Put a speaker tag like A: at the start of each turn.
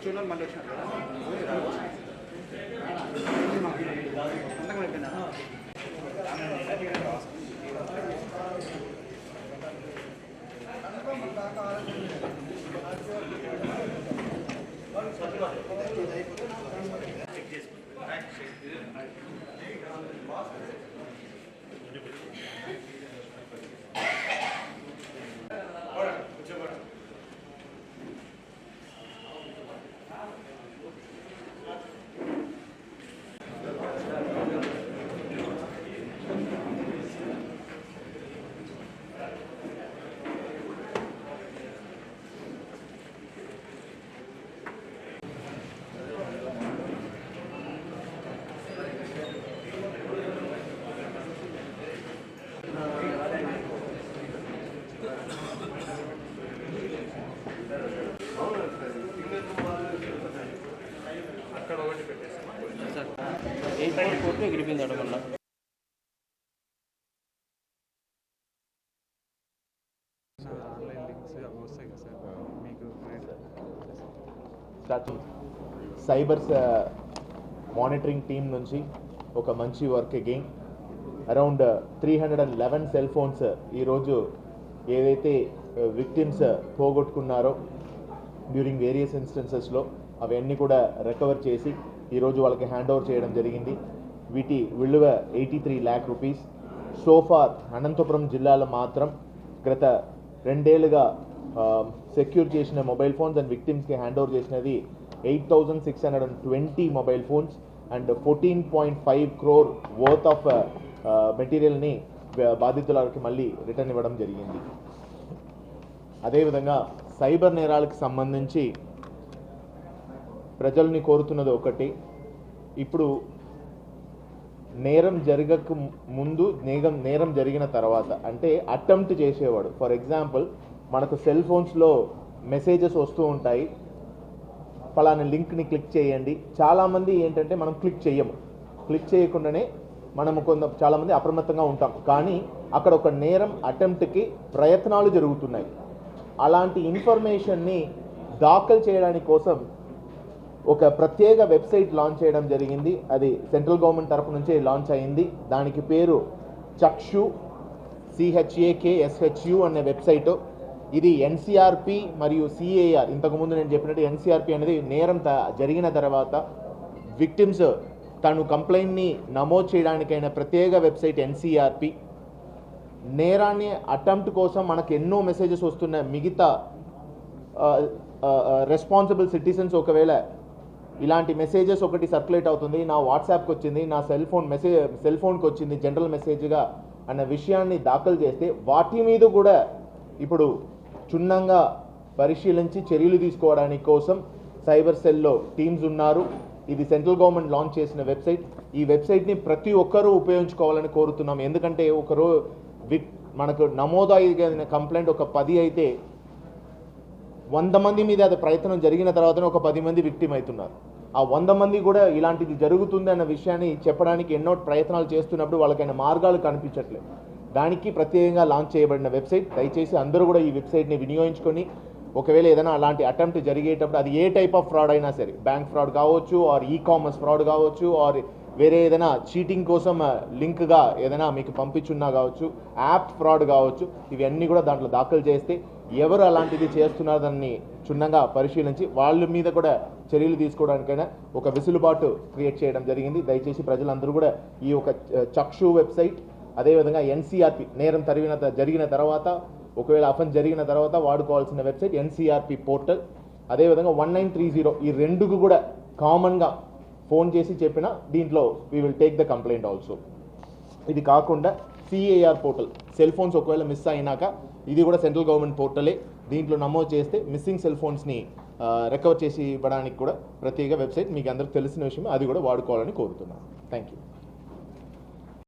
A: కూర్చున్నారు మళ్ళీ వచ్చినారు ఎగిరిపోయింది అడగకుండా
B: సైబర్ మానిటరింగ్ టీమ్ నుంచి ఒక మంచి work again around 311 cell phones ఈరోజు ఏదైతే విక్టిమ్స్ పోగొట్టుకున్నారో డ్యూరింగ్ వేరియస్ ఇన్స్టెన్సెస్లో అవన్నీ కూడా రికవర్ చేసి ఈరోజు వాళ్ళకి హ్యాండ్ ఓవర్ చేయడం జరిగింది. వీటి విలువ 83 lakh rupees. సోఫార్ అనంతపురం జిల్లాలో మాత్రం గత 2 ఏళ్ళుగా సెక్యూర్ చేసిన మొబైల్ ఫోన్స్ అండ్ విక్టిమ్స్కి హ్యాండ్ ఓవర్ చేసినది 8,620 mobile phones and 14.5 crore worth of మెటీరియల్ని బాధితులకి మళ్ళీ రిటర్న్ ఇవ్వడం జరిగింది. అదేవిధంగా సైబర్ నేరాలకు సంబంధించి ప్రజల్ని కోరుతున్నది ఒకటి, ఇప్పుడు నేరం జరగక ముందు నేరం జరిగిన తర్వాత అంటే అటెంప్ట్ చేసేవాడు, ఫర్ ఎగ్జాంపుల్ మనకు సెల్ ఫోన్స్లో మెసేజెస్ వస్తూ ఉంటాయి, ఫలానా లింక్ని క్లిక్ చేయండి. చాలామంది ఏంటంటే మనం క్లిక్ చేయకుండానే మనము చాలామంది అప్రమత్తంగా ఉంటాం, కానీ అక్కడ ఒక నేరం అటెంప్ట్కి ప్రయత్నాలు జరుగుతున్నాయి. అలాంటి ఇన్ఫర్మేషన్ని దాఖలు చేయడానికి కోసం ఒక ప్రత్యేక వెబ్సైట్ లాంచ్ చేయడం జరిగింది. అది సెంట్రల్ గవర్నమెంట్ తరపు నుంచే లాంచ్ అయింది. దానికి పేరు చక్షు, CHAKSHU అనే వెబ్సైటు. ఇది ఎన్సీఆర్పి మరియు సిఏఆర్, ఇంతకుముందు నేను చెప్పినట్టు ఎన్సీఆర్పి అనేది నేరం జరిగిన తర్వాత విక్టిమ్స్ తను కంప్లైంట్ని నమోదు చేయడానికైన ప్రత్యేక వెబ్సైట్ ఎన్సీఆర్పి. నేరాన్ని అటెంప్ట్ కోసం మనకు ఎన్నో మెసేజెస్ వస్తున్నాయి. మిగతా రెస్పాన్సిబుల్ సిటిజన్స్ ఒకవేళ ఇలాంటి మెసేజెస్ ఒకటి సర్క్యులేట్ అవుతుంది, నా వాట్సాప్కి వచ్చింది, నా సెల్ ఫోన్కి వచ్చింది జనరల్ మెసేజ్గా అన్న విషయాన్ని దాఖలు చేస్తే వాటి మీద కూడా ఇప్పుడు క్షుణ్ణంగా పరిశీలించి చర్యలు తీసుకోవడానికి కోసం సైబర్ సెల్లో టీమ్స్ ఉన్నారు. ఇది సెంట్రల్ గవర్నమెంట్ లాంచ్ చేసిన వెబ్సైట్. ఈ వెబ్సైట్ని ప్రతి ఒక్కరూ ఉపయోగించుకోవాలని కోరుతున్నాం. ఎందుకంటే మనకు నమోదైన కంప్లైంట్ ఒక 10 అయితే 100 మంది మీద అది ప్రయత్నం జరిగిన తర్వాతనే ఒక 10 మంది విక్టిమ్ అవుతున్నారు. ఆ 100 మంది కూడా ఇలాంటిది జరుగుతుంది అన్న విషయాన్ని చెప్పడానికి ఎన్నో ప్రయత్నాలు చేస్తున్నప్పుడు వాళ్ళకైనా మార్గాలు కనిపించట్లేదు. దానికి ప్రత్యేకంగా లాంచ్ చేయబడిన వెబ్సైట్. దయచేసి అందరూ కూడా ఈ వెబ్సైట్ని వినియోగించుకొని ఒకవేళ ఏదైనా అలాంటి అటెంప్ట్ జరిగేటప్పుడు అది ఏ టైప్ ఆఫ్ ఫ్రాడ్ అయినా సరే, బ్యాంక్ ఫ్రాడ్ కావచ్చు, ఆర్ ఈ-కామర్స్ ఫ్రాడ్ కావచ్చు, ఆర్ వేరే ఏదైనా చీటింగ్ కోసం లింక్గా ఏదైనా మీకు పంపించున్నా కావచ్చు, యాప్ ఫ్రాడ్ కావచ్చు, ఇవన్నీ కూడా దాంట్లో దాఖలు చేస్తే ఎవరు అలాంటిది చేస్తున్నారో దాన్ని క్షుణ్ణంగా పరిశీలించి వాళ్ళ మీద కూడా చర్యలు తీసుకోవడానికైనా ఒక వెసులుబాటు క్రియేట్ చేయడం జరిగింది. దయచేసి ప్రజలందరూ కూడా ఈ ఒక చక్షు వెబ్సైట్, అదేవిధంగా ఎన్సీఆర్పి నేరం జరిగిన తర్వాత ఒకవేళ అఫెన్స్ జరిగిన తర్వాత వాడుకోవాల్సిన వెబ్సైట్ ఎన్సీఆర్పి పోర్టల్, అదేవిధంగా 1930 ఈ రెండుకు కూడా కామన్గా ఫోన్ చేసి చెప్పిన దీంట్లో we will take the complaint also. ఇది కాకుండా సిఏఆర్ పోర్టల్, సెల్ ఫోన్స్ ఒకవేళ మిస్ అయినాక ఇది కూడా సెంట్రల్ గవర్నమెంట్ పోర్టలే. దీంట్లో నమోదు చేస్తే మిస్సింగ్ సెల్ ఫోన్స్ని రికవర్ చేసి ఇవ్వడానికి కూడా ప్రత్యేక వెబ్సైట్, మీకు అందరికి తెలిసిన విషయం, అది కూడా వాడుకోవాలని కోరుతున్నాను. Thank you.